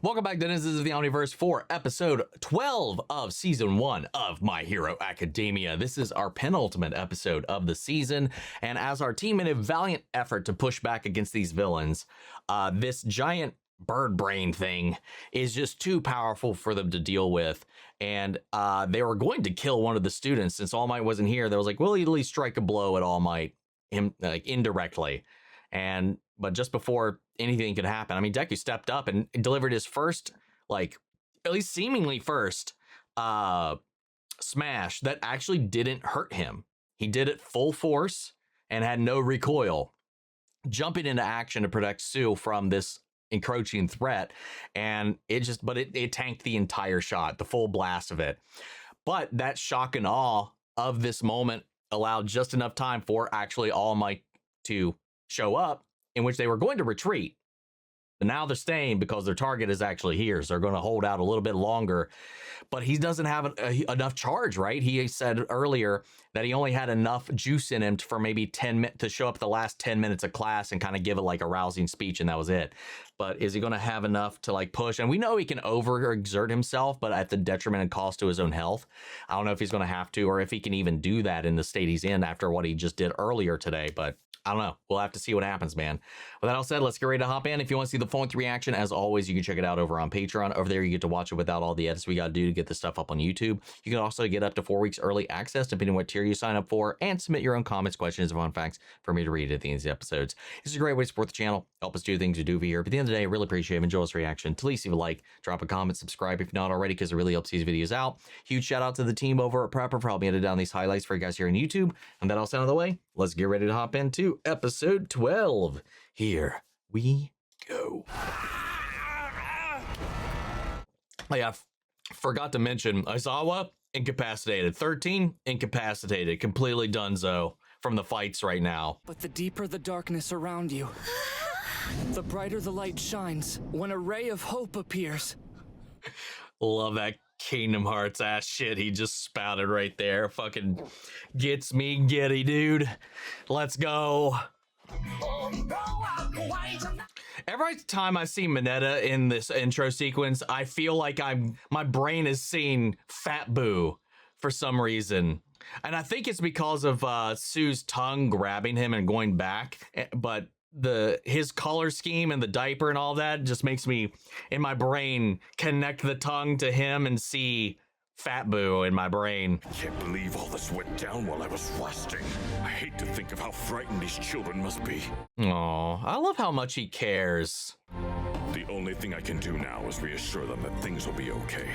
Welcome back, Dennis. This is the Omniverse for episode 12 of season 1 of My Hero Academia. This is our penultimate episode of the season, and as our team in a valiant effort to push back against these villains, this giant bird brain thing is just too powerful for them to deal with, and they were going to kill one of the students. Since All Might wasn't here, they was like, we'll at least strike a blow at All Might, him, like, indirectly. But just before anything could happen, I mean, Deku stepped up and delivered his first, like, at least seemingly first, smash that actually didn't hurt him. He did it full force and had no recoil, jumping into action to protect Sue from this encroaching threat. And it tanked the entire shot, the full blast of it. But that shock and awe of this moment allowed just enough time for actually All Might to show up, in which they were going to retreat. But now they're staying because their target is actually here. So they're going to hold out a little bit longer. But he doesn't have enough charge, right? He said earlier that he only had enough juice in him for maybe 10 minutes to show up the last 10 minutes of class and kind of give it like a rousing speech, and that was it. But is he going to have enough to like push? And we know he can overexert himself, but at the detriment and cost to his own health. I don't know if he's going to have to, or if he can even do that in the state he's in after what he just did earlier today. But I don't know. We'll have to see what happens, man. With that all said, let's get ready to hop in. If you want to see the full reaction, as always, you can check it out over on Patreon. Over there, you get to watch it without all the edits we got to do to get this stuff up on YouTube. You can also get up to 4 weeks early access, depending on what tier you sign up for, and submit your own comments, questions, and fun facts for me to read at the end of the episodes. This is a great way to support the channel, help us do the things we do over here. But at the end of the day, I really appreciate it. Enjoy this reaction. Please leave a like, drop a comment, subscribe if you're not already, because it really helps these videos out. Huge shout out to the team over at Prepper for helping edit down these highlights for you guys here on YouTube. And that all out of the way, let's get ready to hop into episode 12. Here we go. I forgot to mention Aizawa incapacitated, 13 incapacitated, completely donezo from the fights right now. But the deeper the darkness around you, the brighter the light shines when a ray of hope appears. Love that Kingdom Hearts ass shit he just spouted right there. Fucking gets me giddy, dude. Let's go. Every time I see Mineta in this intro sequence, I feel like my brain is seeing Fat Boo for some reason. And I think it's because of Sue's tongue grabbing him and going back, but his color scheme and the diaper and all that just makes me, in my brain, connect the tongue to him and see Fat Boo in my brain. I can't believe all this went down while I was resting. I hate to think of how frightened these children must be. Aw, I love how much he cares. The only thing I can do now is reassure them that things will be okay.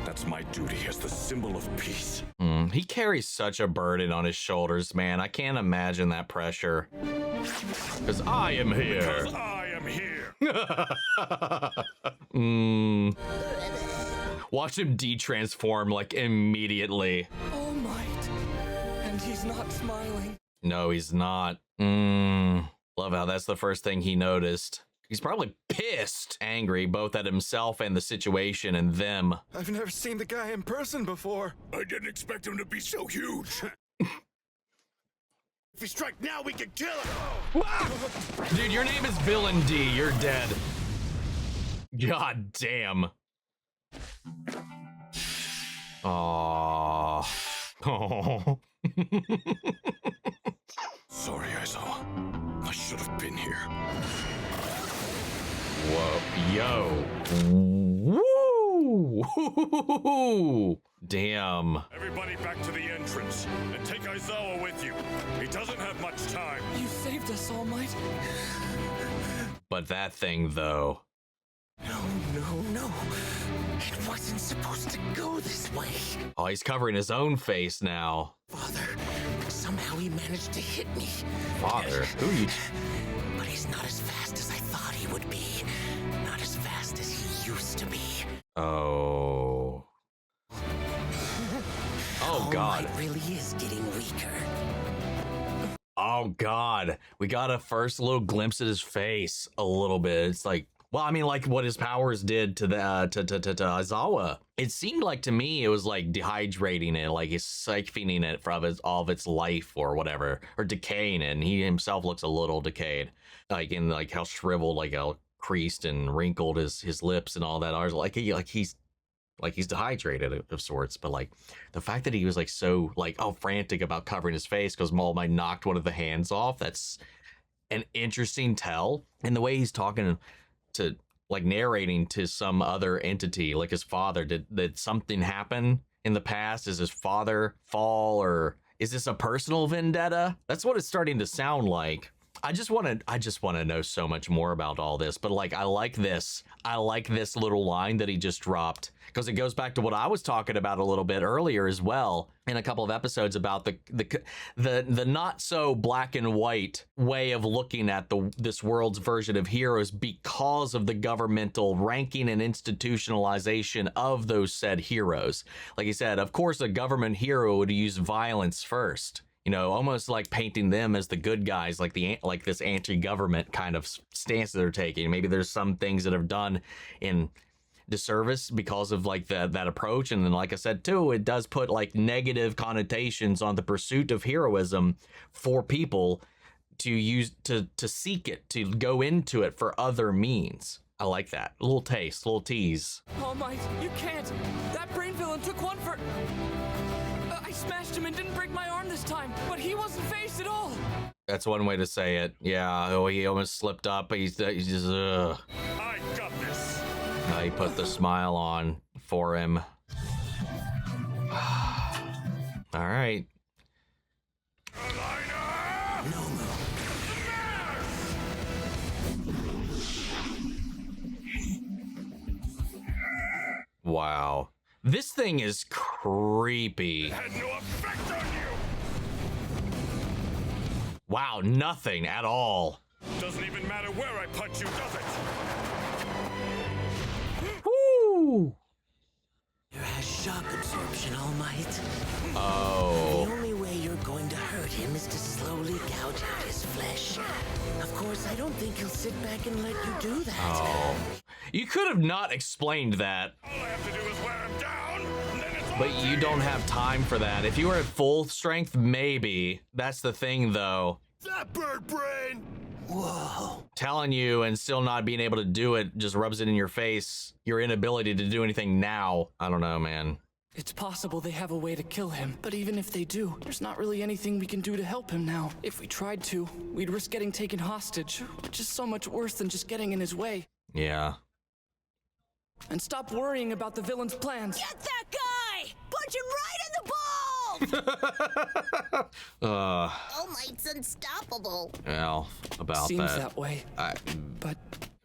That's my duty as the symbol of peace. He carries such a burden on his shoulders, man. I can't imagine that pressure. Because I am here. Because I am here. Watch him de-transform, like, immediately. All Might. And he's not smiling. No, he's not. Love how that's the first thing he noticed. He's probably pissed, angry, both at himself and the situation and them. I've never seen the guy in person before. I didn't expect him to be so huge. If we strike now, we can kill him. Dude, your name is Villain D. You're dead. God damn. Aww. Oh. Sorry, Aizawa. I should have been here. Whoa. Yo. Woo. Damn. Everybody back to the entrance and take Aizawa with you. He doesn't have much time. You saved us, All Might. But that thing, though. No. It wasn't supposed to go this way. Oh, he's covering his own face now. Father, somehow he managed to hit me. Father? Who you... But he's not as fast as I thought he would be. Not as fast as he used to be. Oh. Oh, God. All Might really is getting weaker. Oh, God. We got a first little glimpse at his face a little bit. It's like, well, I mean, like what his powers did to the to Aizawa. It seemed like to me it was like dehydrating it, like he's siphoning it from all of its life or whatever, or decaying it. And he himself looks a little decayed, like in like how shriveled, like how creased and wrinkled his lips and all that. I was like he's dehydrated of sorts, but like the fact that he was like so like frantic about covering his face because All Might knocked one of the hands off, that's an interesting tell. And the way he's talking to like narrating to some other entity, like his father, did something happen in the past? Is his father fall, or is this a personal vendetta? That's what it's starting to sound like. I just want to know so much more about all this, but like I like this little line that he just dropped, because it goes back to what I was talking about a little bit earlier as well in a couple of episodes about the not so black and white way of looking at this world's version of heroes because of the governmental ranking and institutionalization of those said heroes. Like he said, of course a government hero would use violence first. You know, almost like painting them as the good guys, like this anti-government kind of stance that they're taking. Maybe there's some things that have done in disservice because of like that approach. And then, like I said too, it does put like negative connotations on the pursuit of heroism for people to use to seek it, to go into it for other means. I like that. A little taste, a little tease. All Might, you can't. That brain villain took one for... I smashed him and didn't break my arm this time, but he wasn't phased at all. That's one way to say it. Yeah, he almost slipped up. He's just, I got this. He put the smile on for him. All right. Wow. This thing is creepy. Had no effect on you. Wow, nothing at all. Doesn't even matter where I punch you, does it? Woo! You has shock absorption, All Might. Oh. The only way you're going to hurt him is to slowly gouge out his flesh. Of course, I don't think he'll sit back and let you do that. Oh. You could have not explained that. All I have to do is wear him down, and then it's all But you don't taken. have time for that. If you were at full strength, maybe. That's the thing, though. That bird brain! Whoa. Telling you and still not being able to do it just rubs it in your face. Your inability to do anything now. I don't know, man. It's possible they have a way to kill him, but even if they do, there's not really anything we can do to help him now. If we tried to, we'd risk getting taken hostage, which is so much worse than just getting in his way. Yeah. And stop worrying about the villain's plans. Get that guy! Punch him right in the balls! All Might's unstoppable. Well, about Seems that way, I but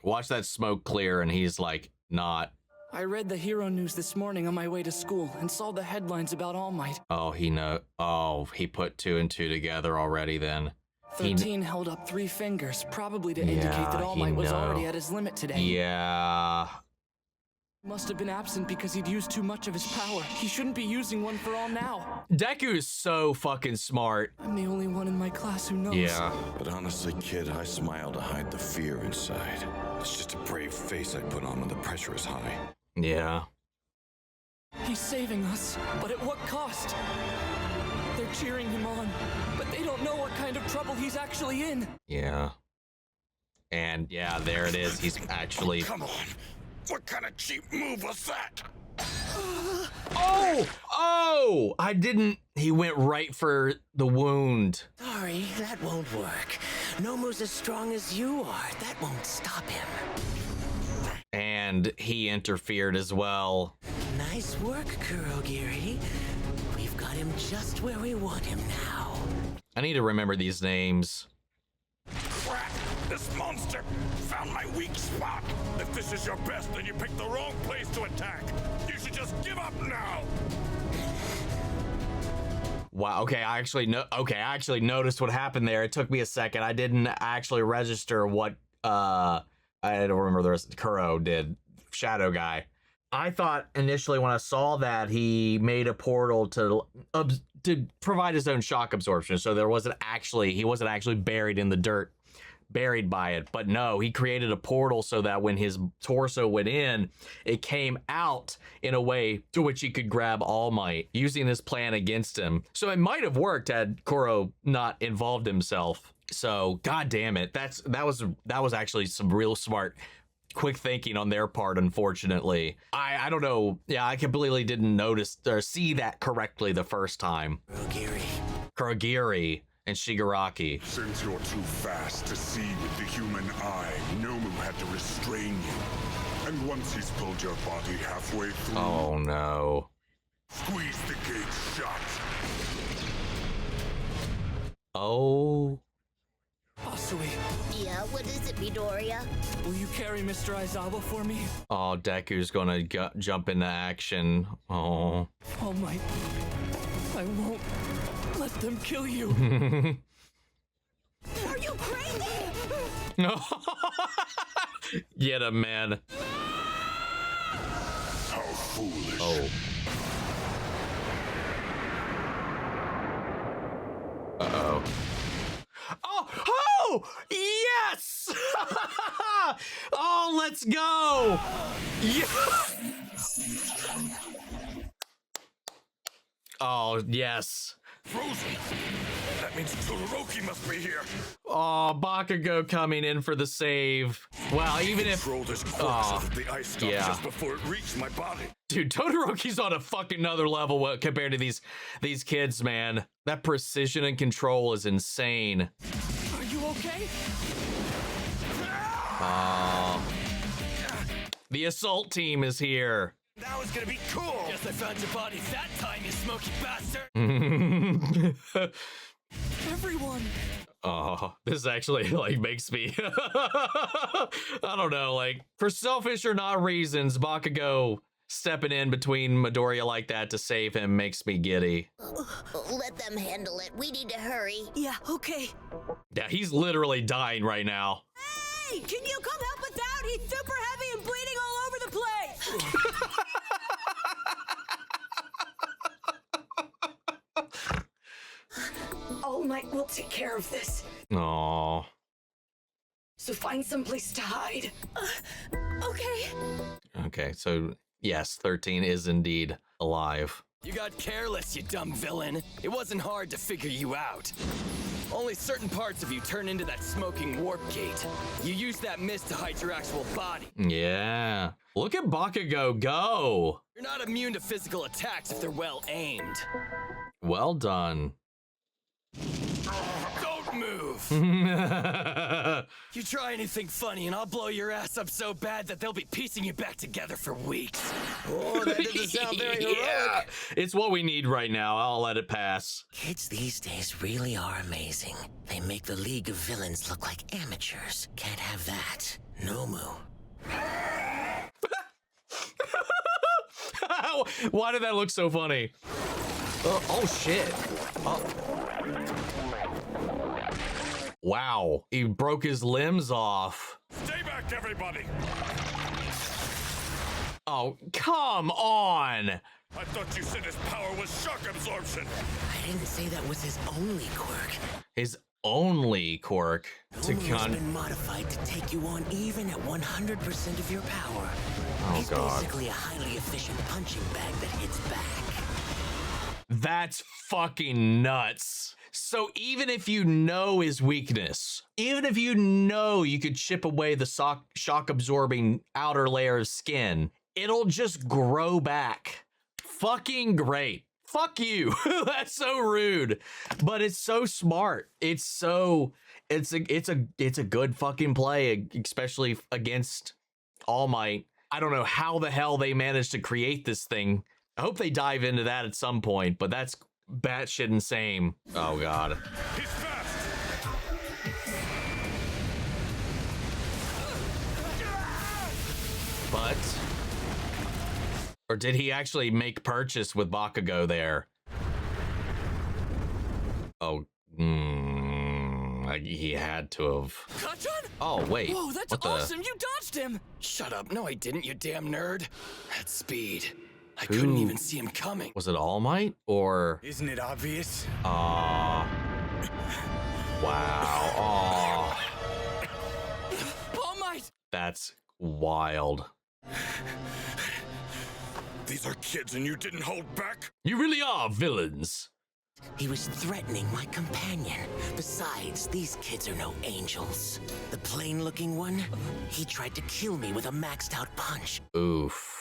watch that smoke clear and he's like not. I read the hero news this morning on my way to school and saw the headlines about All Might. Oh, he put 2 and 2 together already then. 13 held up 3 fingers, probably to indicate Yeah, that All he Might was know. already at his limit today. Yeah. Must have been absent because he'd used too much of his power. He shouldn't be using one for all now. Deku's so fucking smart. I'm the only one in my class who knows. Yeah. But honestly, kid, I smile to hide the fear inside. It's just a brave face I put on when the pressure is high. Yeah. He's saving us, but at what cost? They're cheering him on, but they don't know what kind of trouble he's actually in. Yeah. And yeah, there it is. He's actually. Come on. What kind of cheap move was that? Oh! I didn't. He went right for the wound. Sorry, that won't work. Nomu's as strong as you are. That won't stop him. And he interfered as well. Nice work, Kurogiri. We've got him just where we want him now. I need to remember these names. Crap! This monster found my weak spot. If this is your best, then you picked the wrong place to attack. You should just give up now. Wow. Okay. I actually noticed what happened there. It took me a second. I didn't actually register what I don't remember the rest. Kuro did. Shadow guy. I thought initially when I saw that he made a portal to provide his own shock absorption, so he wasn't actually buried in the dirt, buried by it. But no, he created a portal so that when his torso went in, it came out in a way to which he could grab All Might, using this plan against him. So it might have worked had Kuro not involved himself. So god damn it, that was actually some real smart quick thinking on their part, unfortunately. I don't know. Yeah, I completely didn't notice or see that correctly the first time. Kurogiri and Shigaraki. Since you're too fast to see with the human eye, Nomu had to restrain you. And once he's pulled your body halfway through, Oh no. squeeze the gate shut. Oh. Asui, Yeah, what is it, Midoriya? will you carry Mr. Aizawa for me? Oh, Deku's gonna jump into action. Oh. All Might, I won't let them kill you. Are you crazy? Get him, man. How foolish. Oh. Uh-oh. Oh, yes! Oh, let's go! Yeah. Oh, yes. Frozen. That means Todoroki must be here. Oh, Bakugo coming in for the save. Wow, even if... Controlled his quirk so that the ice stopped yeah. just before it reached my body. Dude, Todoroki's on a fucking another level compared to these kids, man. That precision and control is insane. Are you okay? The assault team is here. That was gonna be cool. Guess I found your body that time, you smoky bastard. Everyone. Oh, this actually like makes me I don't know, like for selfish or not reasons, Bakugo stepping in between Midoriya like that to save him makes me giddy. Let them handle it. We need to hurry. Yeah, okay. Yeah, he's literally dying right now. Hey, can you come help us out? He's super heavy and bleeding all over the place. All Might will take care of this. Aw. So find someplace to hide. Okay. Okay, so yes, 13 is indeed alive. You got careless, you dumb villain. It wasn't hard to figure you out. Only certain parts of you turn into that smoking warp gate. You use that mist to hide your actual body. Yeah. Look at Bakugo go. You're not immune to physical attacks if they're well aimed. Well done. Don't move! You try anything funny and I'll blow your ass up so bad that they'll be piecing you back together for weeks. Oh, that doesn't sound very heroic. Yeah, it's what we need right now. I'll let it pass. Kids these days really are amazing. They make the League of Villains look like amateurs. Can't have that. Nomu. Why did that look so funny? Oh shit. Oh. Wow, he broke his limbs off. Stay back, everybody. Oh, come on. I thought you said his power was shock absorption. I didn't say that was his only quirk. His only quirk to Nomu's been modified to take you on even at 100% of your power. Oh, He's God. basically a highly efficient punching bag that hits back. That's fucking nuts. So even if you know his weakness, even if you know you could chip away the shock absorbing outer layer of skin, it'll just grow back. Fucking great. Fuck you. That's so rude. But it's so smart. It's a good fucking play, especially against All Might. I don't know how the hell they managed to create this thing. I hope they dive into that at some point, but that's batshit insane. Oh god. He's fast. But or did he actually make purchase with Bakugo there? Oh, he had to have. Kachan? Oh wait. Whoa, that's what the? awesome. You dodged him. Shut up. No, I didn't, you damn nerd. At speed. I couldn't even see him coming. Was it All Might or? Isn't it obvious? Wow. Oh, All Might. that's wild. These are kids and you didn't hold back? You really are villains. He was threatening my companion. Besides, these kids are no angels. The plain-looking one, he tried to kill me with a maxed-out punch. Oof.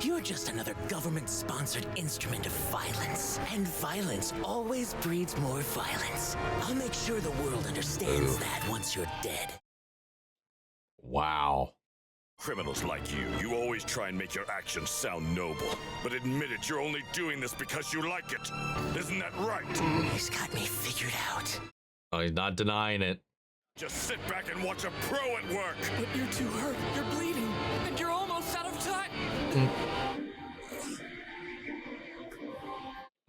You're just another government-sponsored instrument of violence. And violence always breeds more violence. I'll make sure the world understands that once you're dead. Wow. Criminals like you always try and make your actions sound noble. But admit it, you're only doing this because you like it. Isn't that right? He's got me figured out. Oh, he's not denying it. Just sit back and watch a pro at work. But you're too hurt. You're bleeding. And you're almost out of time.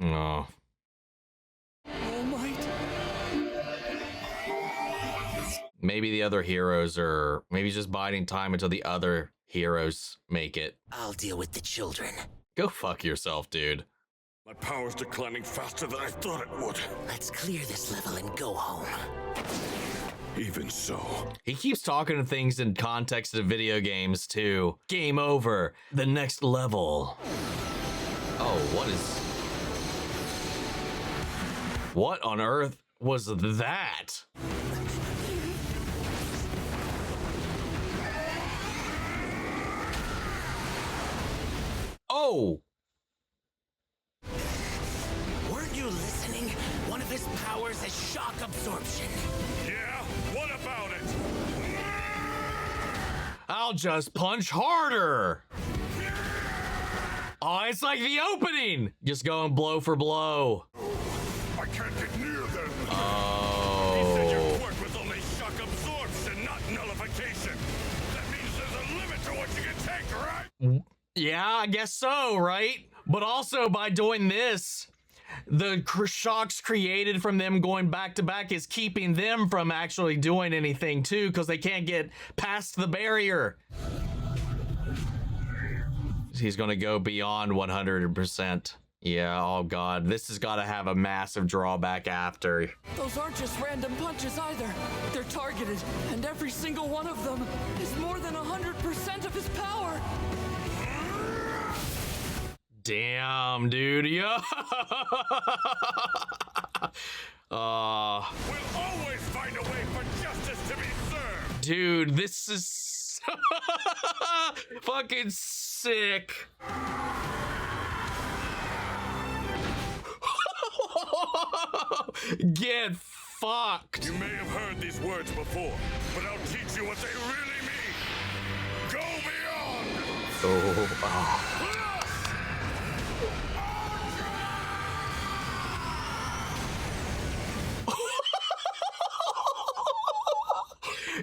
Oh. All Might. Maybe the other heroes are maybe just biding time until the other heroes make it. I'll deal with the children. Go fuck yourself, dude. My power's declining faster than I thought it would. Let's clear this level and go home. Even so. He keeps talking to things in context of video games too. Game over. The next level. Oh, what on earth was that? Oh! Weren't you listening? One of his powers is shock absorption. Yeah? What about it? I'll just punch harder! Oh, it's like the opening! Just going blow for blow. I can't get near them. Oh. He said your quirk was only shock absorption, not nullification. That means there's a limit to what you can take, right? Yeah, I guess so, right? But also by doing this, the shocks created from them going back to back is keeping them from actually doing anything too, because they can't get past the barrier. He's gonna go beyond 100%. Yeah, oh god, this has got to have a massive drawback after. Those aren't just random punches either. They're targeted, and every single one of them is more than 100% of his power. Damn, dude, yeah. We'll always find a way for justice to be served. Dude, this is fucking sick. Get fucked. You may have heard these words before, but I'll teach you what they really mean. Go beyond. Oh.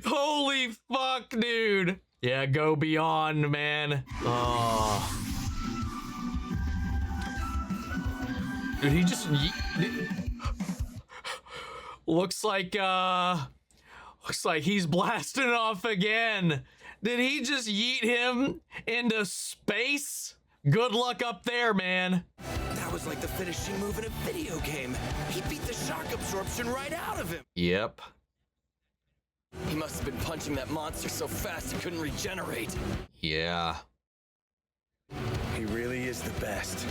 Holy fuck, dude. Yeah, go beyond, man. Oh. Did he just looks like he's blasting off again. Did he just yeet him into space? Good luck up there, man. That was like the finishing move in a video game. He beat the shock absorption right out of him. Yep. He must have been punching that monster so fast he couldn't regenerate. Yeah. He really is the best.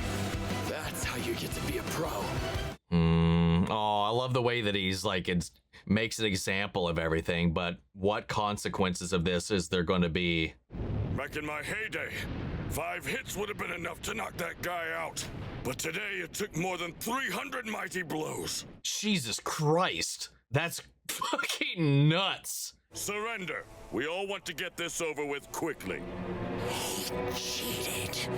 That's how you get to be a pro. Oh, I love the way that he's like, makes an example of everything, but what consequences of this is there going to be? Back in my heyday, 5 hits would have been enough to knock that guy out. But today it took more than 300 mighty blows. Jesus Christ. That's fucking nuts. Surrender. We all want to get this over with quickly. He cheated.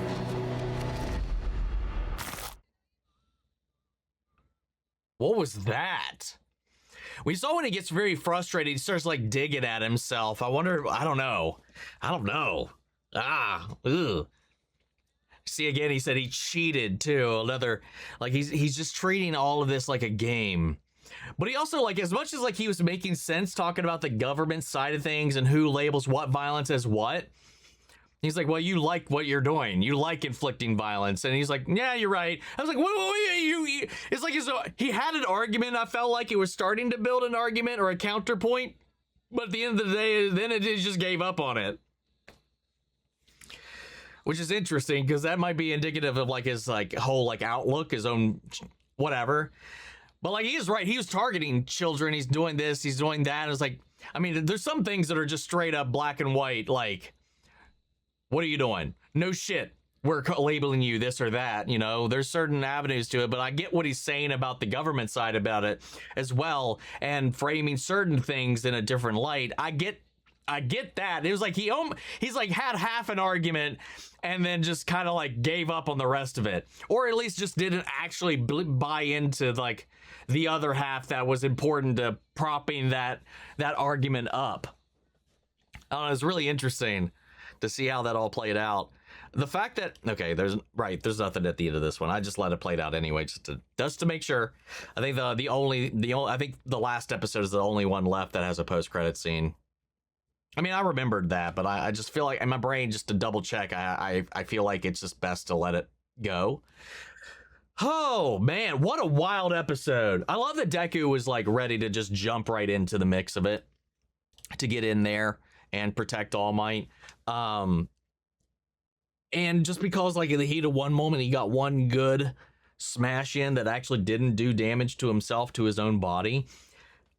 What was that? We saw when he gets very frustrated, he starts like digging at himself. I wonder, I don't know. Ugh. See, again, he said he cheated too. Another, like he's just treating all of this like a game. But he also, like, as much as like he was making sense talking about the government side of things and who labels what violence as what, he's like, well, you like what you're doing. You like inflicting violence. And he's like, yeah, you're right. I was like, wait, it's like he had an argument. I felt like it was starting to build an argument or a counterpoint. But at the end of the day, then it just gave up on it. which is interesting because that might be indicative of like his like whole like outlook, his own whatever. But like he is right, he was targeting children. He's doing this, he's doing that. It's like, I mean, there's some things that are just straight up black and white. Like, what are you doing? No shit. We're labeling you this or that. You know, there's certain avenues to it, but I get what he's saying about the government side about it as well, and framing certain things in a different light. I get that. It was like he's like had half an argument and then just kind of like gave up on the rest of it, or at least just didn't actually buy into like the other half that was important to propping that argument up. I don't know, it's really interesting to see how that all played out. The fact that, okay, there's nothing at the end of this one. I just let it play out anyway, just to make sure. I think I think the last episode is the only one left that has a post-credit scene. I mean, I remembered that, but I just feel like in my brain, just to double check, I feel like it's just best to let it go. Oh man, what a wild episode. I love that Deku was like ready to just jump right into the mix of it, to get in there and protect All Might. And just because like in the heat of one moment, he got one good smash in that actually didn't do damage to himself, to his own body.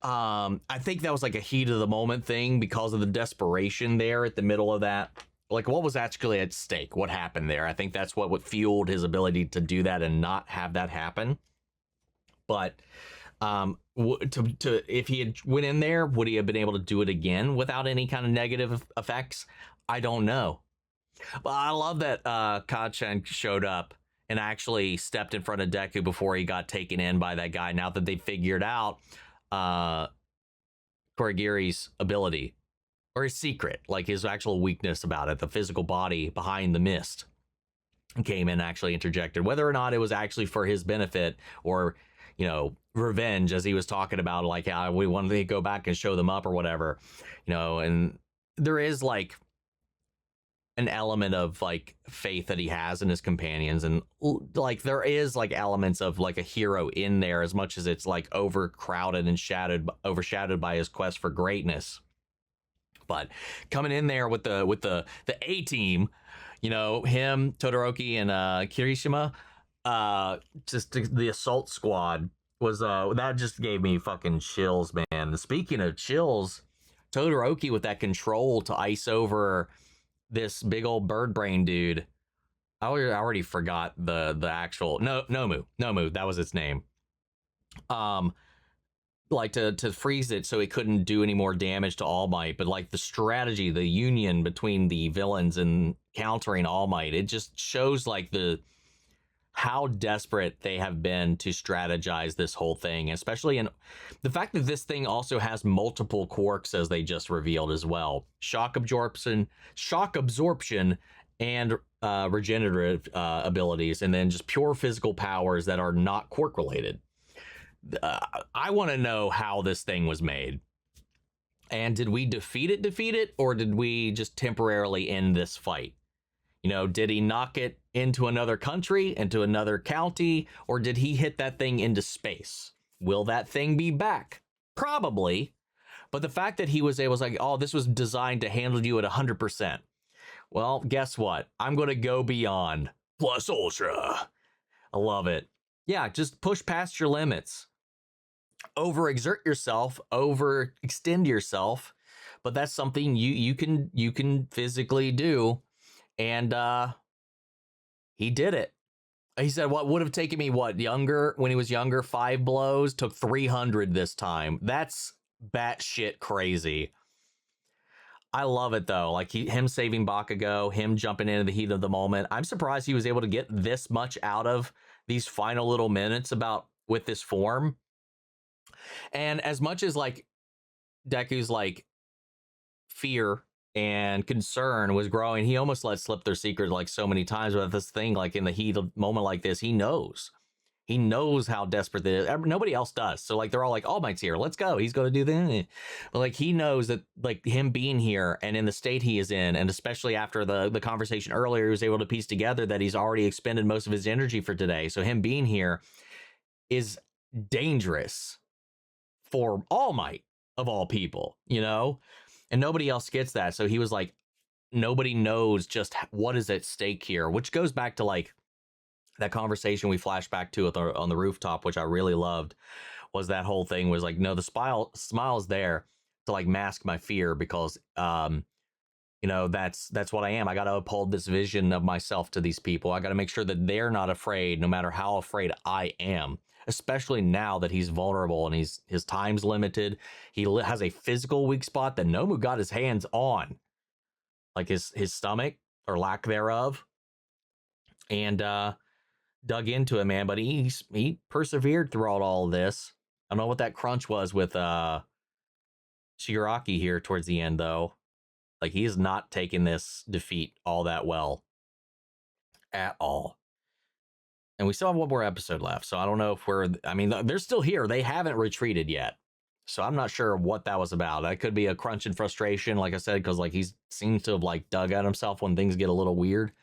I think that was like a heat of the moment thing because of the desperation there at the middle of that. Like what was actually at stake? What happened there? I think that's what fueled his ability to do that and not have that happen. But if he had went in there, would he have been able to do it again without any kind of negative effects? I don't know. But I love that Kachan showed up and actually stepped in front of Deku before he got taken in by that guy. Now that they figured out Korigiri's ability, or his secret, like his actual weakness about it, the physical body behind the mist, came in and actually interjected. Whether or not it was actually for his benefit or, you know, revenge, as he was talking about, like how we wanted to go back and show them up or whatever, you know. And there is like an element of like faith that he has in his companions, and like there is like elements of like a hero in there, as much as it's like overcrowded and overshadowed by his quest for greatness. But coming in there with the A team, you know, him, Todoroki, and Kirishima, just the assault squad was that just gave me fucking chills, man. And speaking of chills, Todoroki with that control to ice over this big old bird brain dude. I already forgot the actual Nomu, that was its name. Like to freeze it so it couldn't do any more damage to All Might, but like the strategy, the union between the villains and countering All Might, it just shows like how desperate they have been to strategize this whole thing, especially in the fact that this thing also has multiple quirks, as they just revealed as well. Shock absorption, and regenerative abilities, and then just pure physical powers that are not quirk related. I want to know how this thing was made. And did we defeat it, or did we just temporarily end this fight? You know, did he knock it into another country, into another county, or did he hit that thing into space? Will that thing be back? Probably. But the fact that he was able to like, oh, this was designed to handle you at 100%. Well, guess what? I'm going to go beyond. Plus ultra. I love it. Yeah, just push past your limits. Overexert yourself, overextend yourself, but that's something you can physically do. And he did it. He said, what would have taken me, when he was younger, 5 blows, took 300 this time. That's batshit crazy. I love it though. Like him saving Bakugo, him jumping into the heat of the moment. I'm surprised he was able to get this much out of these final little minutes with this form. And as much as like Deku's like fear and concern was growing, he almost let slip their secret like so many times with this thing. Like in the heat of moment like this, he knows how desperate it is. Nobody else does. So like they're all like, All Might's here, let's go, he's going to do this. But like he knows that like him being here and in the state he is in, and especially after the conversation earlier, he was able to piece together that he's already expended most of his energy for today. So him being here is dangerous for All Might of all people, you know, and nobody else gets that. So he was like, nobody knows just what is at stake here, which goes back to like that conversation we flashed back to on the rooftop, which I really loved. Was that whole thing was like, no, the smile is there to like mask my fear because that's what I am. I got to uphold this vision of myself to these people. I got to make sure that they're not afraid, no matter how afraid I am. Especially now that he's vulnerable and his time's limited. He has a physical weak spot that Nomu got his hands on, like his stomach or lack thereof, and dug into it, man. But he persevered throughout all of this. I don't know what that crunch was with Shigaraki here towards the end, though. Like, he is not taking this defeat all that well at all. And we still have one more episode left, so I don't know if they're still here. They haven't retreated yet. So I'm not sure what that was about. That could be a crunch and frustration, like I said, because like he seems to have like dug at himself when things get a little weird.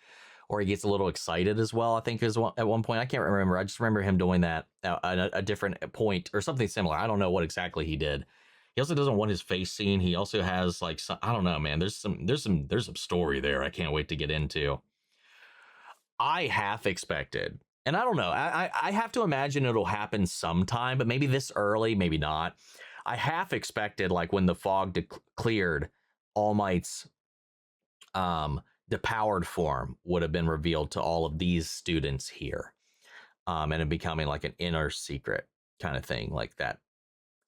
Or he gets a little excited as well, I think, at one point. I can't remember. I just remember him doing that at a different point or something similar. I don't know what exactly he did. He also doesn't want his face seen. He also has like I don't know, man. There's some story there I can't wait to get into. I half expected, and I don't know. I have to imagine it'll happen sometime, but maybe this early, maybe not. I half expected like when the fog cleared, All Might's depowered form would have been revealed to all of these students here, and it becoming like an inner secret kind of thing, like that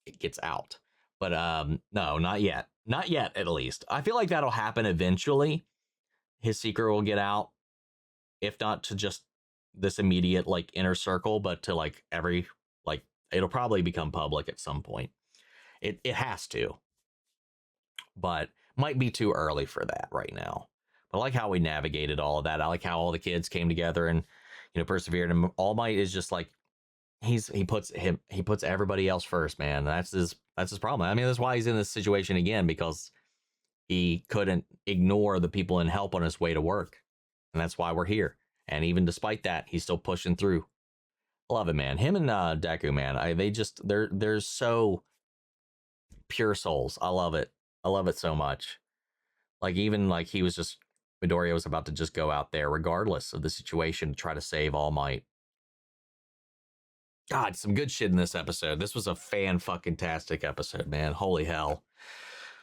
it gets out. But no, not yet, at least. I feel like that'll happen eventually. His secret will get out, if not to just this immediate like inner circle, but to like it'll probably become public at some point. It has to, but might be too early for that right now. I like how we navigated all of that. I like how all the kids came together and, persevered. And All Might is just like, he puts everybody else first, man. That's his problem. I mean, that's why he's in this situation again, because he couldn't ignore the people in help on his way to work. And that's why we're here. And even despite that, he's still pushing through. Love it, man. Him and Deku, man. They're so pure souls. I love it. I love it so much. Like, even like Midoriya was about to just go out there regardless of the situation to try to save All Might. God, some good shit in this episode. This was a fan-fucking-tastic episode, man. Holy hell.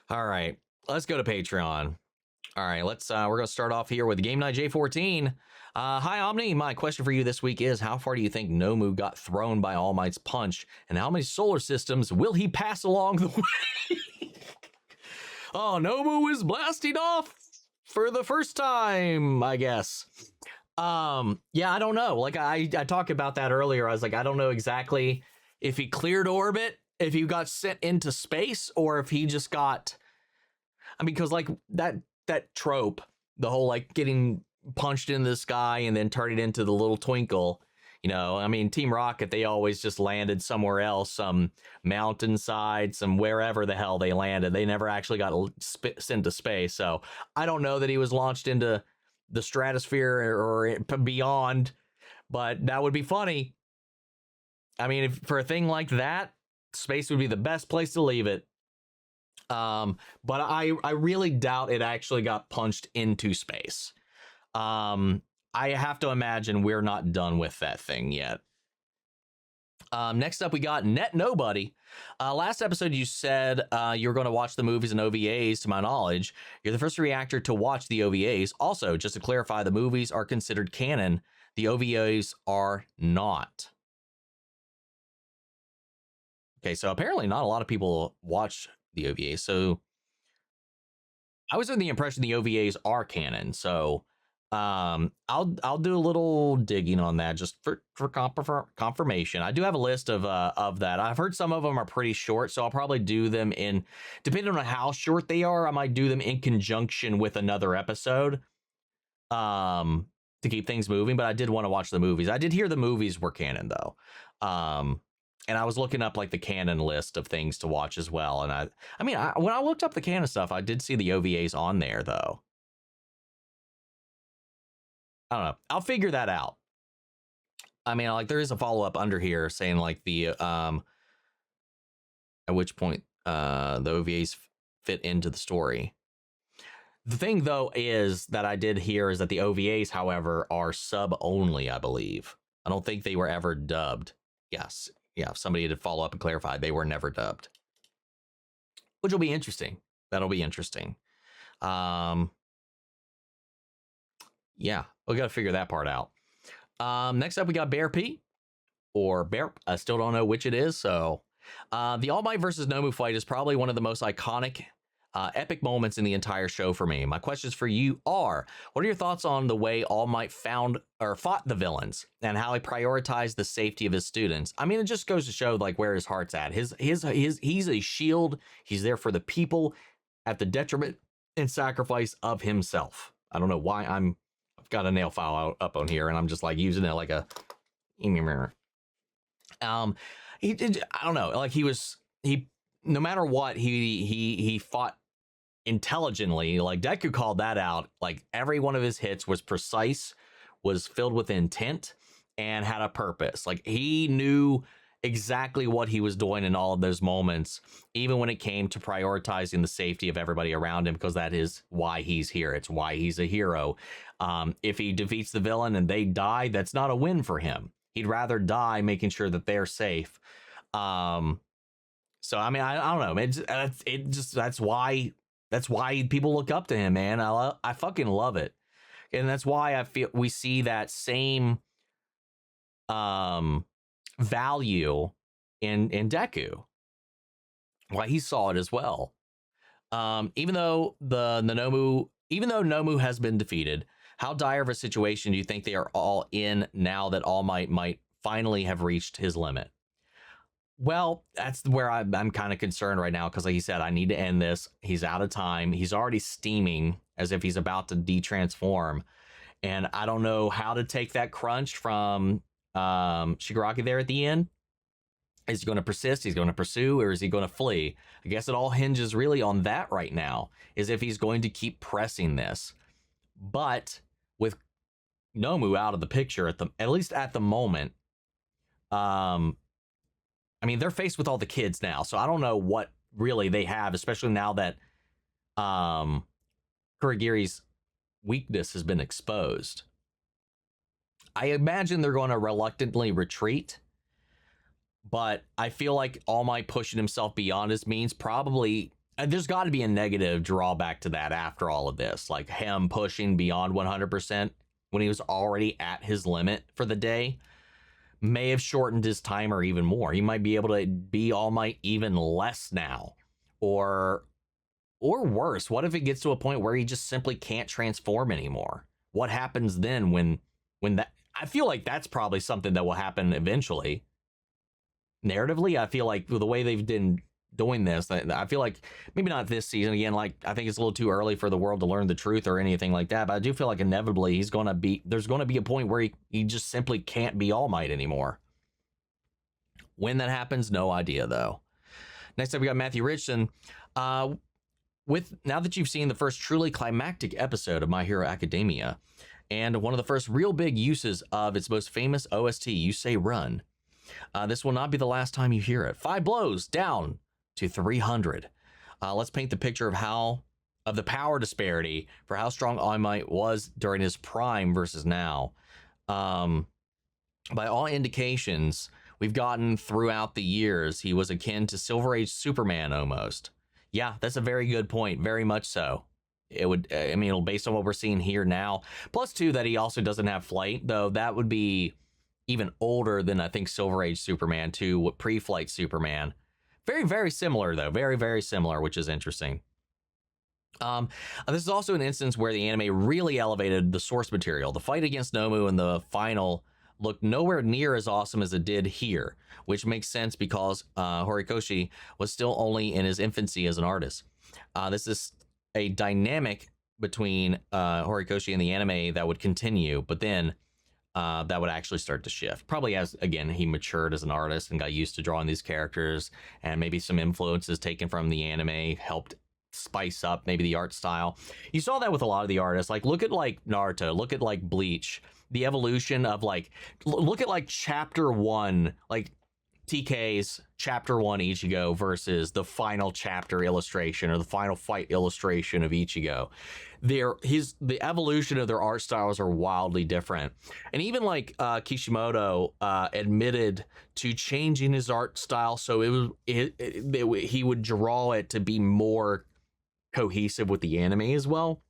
All right, let's go to Patreon. All right, we're going to start off here with Game Night J14. Hi, Omni. My question for you this week is, how far do you think Nomu got thrown by All Might's punch, and how many solar systems will he pass along the way? Oh, Nomu is blasting off for the first time, I guess. Yeah, I don't know. Like I talked about that earlier. I was like, I don't know exactly if he cleared orbit, if he got sent into space, or if he just got, because like that trope, the whole like getting punched in the sky and then turning into the little twinkle, Team Rocket, they always just landed somewhere else, some mountainside, some wherever the hell they landed. They never actually got sent to space. So I don't know that he was launched into the stratosphere or beyond, but that would be funny. I mean, if for a thing like that, space would be the best place to leave it. But I really doubt it actually got punched into space. I have to imagine we're not done with that thing yet. Next up, we got Net Nobody. Last episode, you said you were going to watch the movies and OVAs. To my knowledge, you're the first reactor to watch the OVAs. Also, just to clarify, the movies are considered canon. The OVAs are not. Okay, so apparently not a lot of people watch the OVAs. So I was under the impression the OVAs are canon. So I'll do a little digging on that just for confirmation. I do have a list of that. I've heard some of them are pretty short, so I'll probably do them depending on how short they are, I might do them in conjunction with another episode to keep things moving. But I did want to watch the movies. I did hear the movies were canon though. And I was looking up like the canon list of things to watch as well. And when I looked up the canon stuff, I did see the OVAs on there though. I don't know. I'll figure that out. There is a follow-up under here saying like the at which point the OVAs fit into the story. The thing, though, is that I did hear is that the OVAs, however, are sub only, I believe. I don't think they were ever dubbed. Yes. Yeah, if somebody had to follow up and clarify, they were never dubbed. Which will be interesting. That'll be interesting. Yeah, we got to figure that part out. Next up, we got Bear P. Or Bear. I still don't know which it is, so... the All Might versus Nomu fight is probably one of the most iconic, epic moments in the entire show for me. My questions for you are, what are your thoughts on the way All Might fought the villains and how he prioritized the safety of his students? I mean, it just goes to show like where his heart's at. He's a shield. He's there for the people at the detriment and sacrifice of himself. I don't know why I've got a nail file up on here and I'm just like using it like a mirror. I don't know, like he no matter what, he fought intelligently. Like Deku called that out. Like every one of his hits was precise, was filled with intent, and had a purpose. Like he knew exactly what he was doing in all of those moments, even when it came to prioritizing the safety of everybody around him, because that is why he's here. It's why he's a hero. If he defeats the villain and they die, that's not a win for him. He'd rather die making sure that they're safe. So I mean, I don't know. That's why people look up to him, man. I fucking love it, and that's why I feel we see that same value in Deku. Why he saw it as well. Even though Nomu has been defeated, how dire of a situation do you think they are all in now that All Might finally have reached his limit? Well, that's where I'm kind of concerned right now, because like he said, I need to end this. He's out of time. He's already steaming as if he's about to de-transform. And I don't know how to take that crunch from Shigaraki there at the end. Is he going to persist? He's going to pursue, or is he going to flee? I guess it all hinges really on that right now, is if he's going to keep pressing this. But with Nomu out of the picture at least at the moment, I mean, they're faced with all the kids now, so I don't know what really they have, especially now that Kurogiri's weakness has been exposed. I imagine they're going to reluctantly retreat, but I feel like All Might pushing himself beyond his means probably... there's got to be a negative drawback to that after all of this, like him pushing beyond 100% when he was already at his limit for the day may have shortened his timer even more. He might be able to be All Might even less now, or worse. What if it gets to a point where he just simply can't transform anymore? What happens then when that? I feel like that's probably something that will happen eventually. Narratively, I feel like the way they've been doing this, I feel like maybe not this season again. Like I think it's a little too early for the world to learn the truth or anything like that. But I do feel like inevitably there's going to be a point where he just simply can't be All Might anymore. When that happens, no idea though. Next up, we got Matthew Richardson. Now that you've seen the first truly climactic episode of My Hero Academia, and one of the first real big uses of its most famous OST, You Say Run, this will not be the last time you hear it. 5 blows down to 300. Let's paint the picture of the power disparity for how strong All Might was during his prime versus now. By all indications we've gotten throughout the years, he was akin to Silver Age Superman almost. Yeah, that's a very good point. Very much so. It'll based on what we're seeing here now. Plus, too, that he also doesn't have flight, though that would be even older than I think Silver Age Superman to pre-flight Superman. Very, very similar, though. Very, very similar, which is interesting. This is also an instance where the anime really elevated the source material. The fight against Nomu in the final looked nowhere near as awesome as it did here, which makes sense because Horikoshi was still only in his infancy as an artist. This is a dynamic between Horikoshi and the anime that would continue, but then that would actually start to shift. Probably as, again, he matured as an artist and got used to drawing these characters, and maybe some influences taken from the anime helped spice up maybe the art style. You saw that with a lot of the artists. Like, look at like Naruto, look at like Bleach, the evolution of like, look at like chapter 1, like TK's chapter 1 Ichigo versus the final chapter illustration or the final fight illustration of Ichigo. The evolution of their art styles are wildly different. And even like Kishimoto admitted to changing his art style so he would draw it to be more cohesive with the anime as well,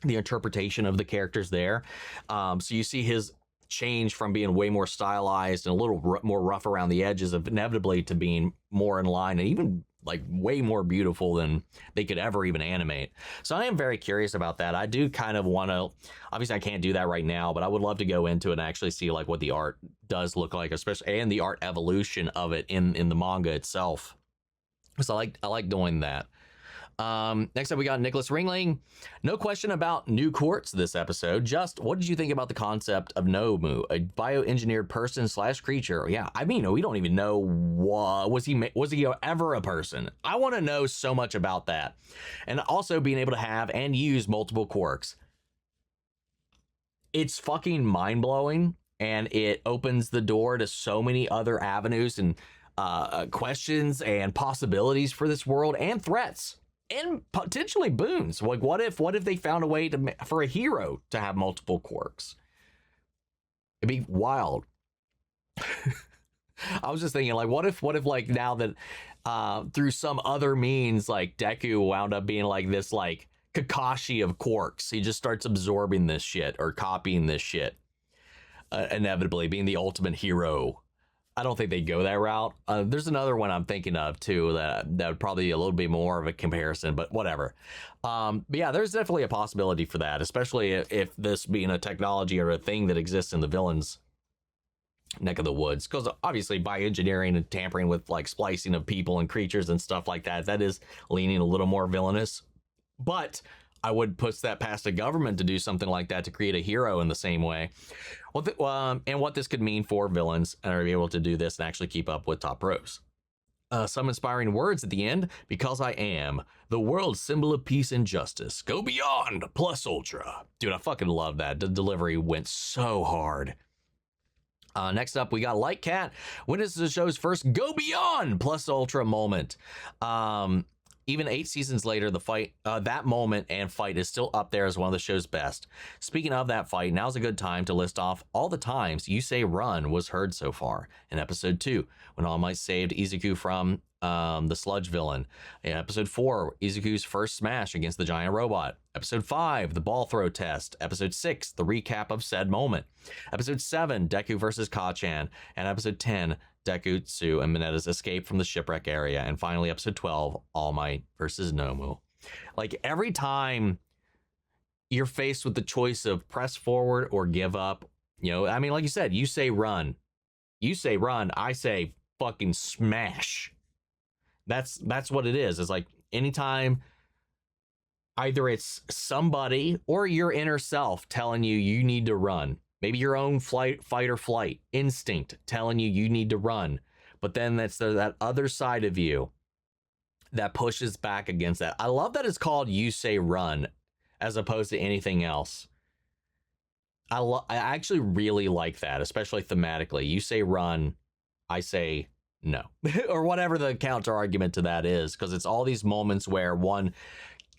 the interpretation of the characters there. So you see his change from being way more stylized and a little more rough around the edges of inevitably to being more in line and even like way more beautiful than they could ever even animate. So I am very curious about that. I do kind of want to, obviously I can't do that right now, but I would love to go into it and actually see like what the art does look like, especially, and the art evolution of it in the manga itself. So I like doing that. Next up, we got Nicholas Ringling. No question about new quartz this episode. Just what did you think about the concept of Nomu, a bioengineered person / creature? Yeah, I mean, we don't even know was he ever a person? I want to know so much about that, and also being able to have and use multiple quirks. It's fucking mind blowing, and it opens the door to so many other avenues and questions and possibilities for this world and threats. And potentially boons. Like, what if they found a way for a hero to have multiple quirks? It'd be wild. I was just thinking, like, what if like now that through some other means, like Deku wound up being like this like Kakashi of quirks. He just starts absorbing this shit or copying this shit, inevitably being the ultimate hero. I don't think they go that route. There's another one I'm thinking of too that would probably be a little bit more of a comparison, but whatever. But yeah, there's definitely a possibility for that, especially if this being a technology or a thing that exists in the villain's neck of the woods. Because obviously by engineering and tampering with like splicing of people and creatures and stuff like that, that is leaning a little more villainous. But I would put that past a government to do something like that to create a hero in the same way. And what this could mean for villains and are able to do this and actually keep up with top pros. Some inspiring words at the end. Because I am the world's symbol of peace and justice. Go beyond plus ultra. Dude, I fucking love that. The delivery went so hard. Next up, we got Light Cat. Witnesses the show's first go beyond plus ultra moment. Even 8 seasons later, the fight, that moment and fight is still up there as one of the show's best. Speaking of that fight, now's a good time to list off all the times you say run was heard so far. In episode 2, when All Might saved Izuku from the sludge villain. In episode 4, Izuku's first smash against the giant robot. Episode 5, the ball throw test. Episode 6, the recap of said moment. Episode 7, Deku versus Kachan. And episode 10, Deku, Tsu, and Minetta's escape from the shipwreck area. And finally, episode 12, All Might versus Nomu. Like, every time you're faced with the choice of press forward or give up, you know, I mean, like you said, you say run. You say run, I say fucking smash. That's what it is. It's like anytime either it's somebody or your inner self telling you need to run. Maybe your own fight or flight instinct telling you need to run. But then that's that other side of you that pushes back against that. I love that it's called You Say Run as opposed to anything else. I actually really like that, especially thematically. You say run, I say no. Or whatever the counter argument to that is, because it's all these moments where one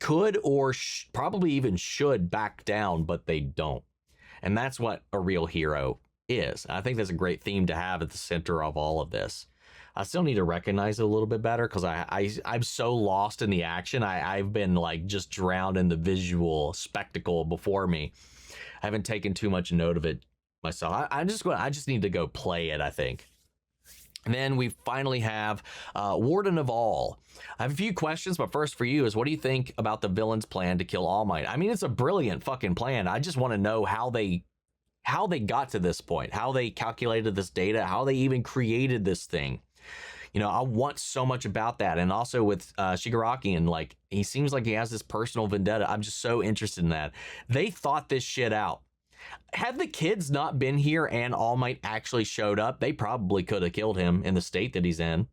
could or probably even should back down, but they don't. And that's what a real hero is. I think that's a great theme to have at the center of all of this. I still need to recognize it a little bit better because I'm so lost in the action. I've been like just drowned in the visual spectacle before me. I haven't taken too much note of it myself. I just need to go play it, I think. And then we finally have Warden of All. I have a few questions, but first for you is, what do you think about the villain's plan to kill All Might? I mean, it's a brilliant fucking plan. I just want to know how they got to this point, how they calculated this data, how they even created this thing. You know, I want so much about that. And also with Shigaraki, and like, he seems like he has this personal vendetta. I'm just so interested in that. They thought this shit out. Had the kids not been here and All Might actually showed up, they probably could have killed him in the state that he's in.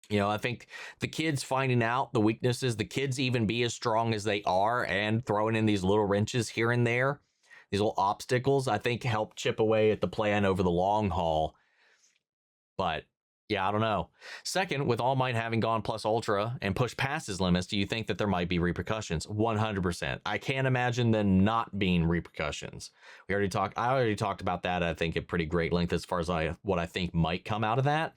You know, I think the kids finding out the weaknesses, the kids even be as strong as they are and throwing in these little wrenches here and there, these little obstacles, I think help chip away at the plan over the long haul. But yeah, I don't know. Second, with All Might having gone plus ultra and pushed past his limits, do you think that there might be repercussions? 100%. I can't imagine them not being repercussions. I already talked about that, I think, at pretty great length as far as what I think might come out of that.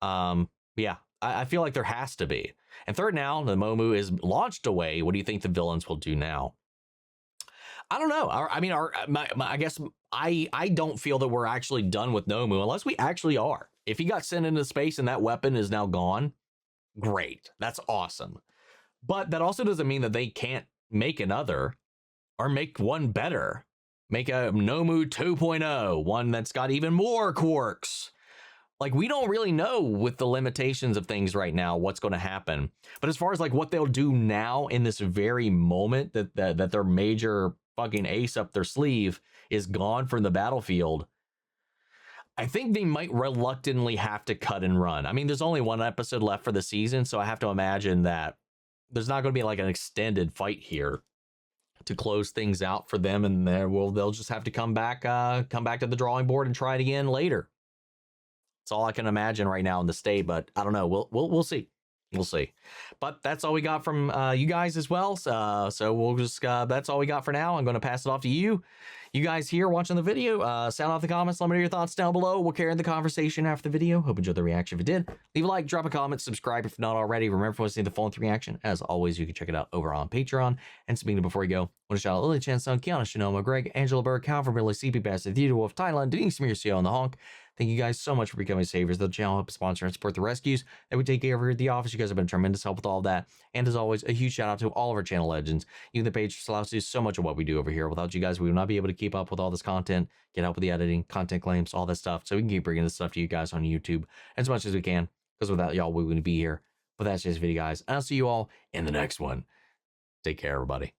Yeah, I feel like there has to be. And third, now the Momu is launched away. What do you think the villains will do now? I don't know. I guess I don't feel that we're actually done with Nomu unless we actually are. If he got sent into space and that weapon is now gone, great. That's awesome. But that also doesn't mean that they can't make another or make one better. Make a Nomu 2.0, one that's got even more quirks. Like, we don't really know with the limitations of things right now what's going to happen. But as far as like what they'll do now in this very moment that their major fucking ace up their sleeve is gone from the battlefield, I think they might reluctantly have to cut and run. I mean, there's only one episode left for the season, so I have to imagine that there's not going to be like an extended fight here to close things out for them, and they'll just have to come back to the drawing board and try it again later. That's all I can imagine right now in the state, but I don't know. We'll see. We'll see. But that's all we got from you guys as well. So we'll just that's all we got for now. I'm going to pass it off to you. You guys here watching the video, sound off the comments. Let me know your thoughts down below. We'll carry the conversation after the video. Hope you enjoyed the reaction. If you did, leave a like, drop a comment, subscribe if not already. Remember, if you want to see the full-length reaction, as always, you can check it out over on Patreon. And speaking of before you go, I want to shout out Lily Chan Sung, Kiana Shinoma, Greg, Angela Berg, Calvin Billy, CP Bass, The Theater Wolf, Thailand, Denise Samir, CO, and The Honk. Thank you guys so much for becoming saviors of the channel, help sponsor and support the rescues that we take care of here at the office. You guys have been tremendous help with all of that. And as always, a huge shout out to all of our channel legends. You and the page allows us to do so much of what we do over here. Without you guys, we would not be able to keep up with all this content, get help with the editing, content claims, all that stuff. So we can keep bringing this stuff to you guys on YouTube as much as we can, because without y'all, we wouldn't be here. But that's just the video, guys. And I'll see you all in the next one. Take care, everybody.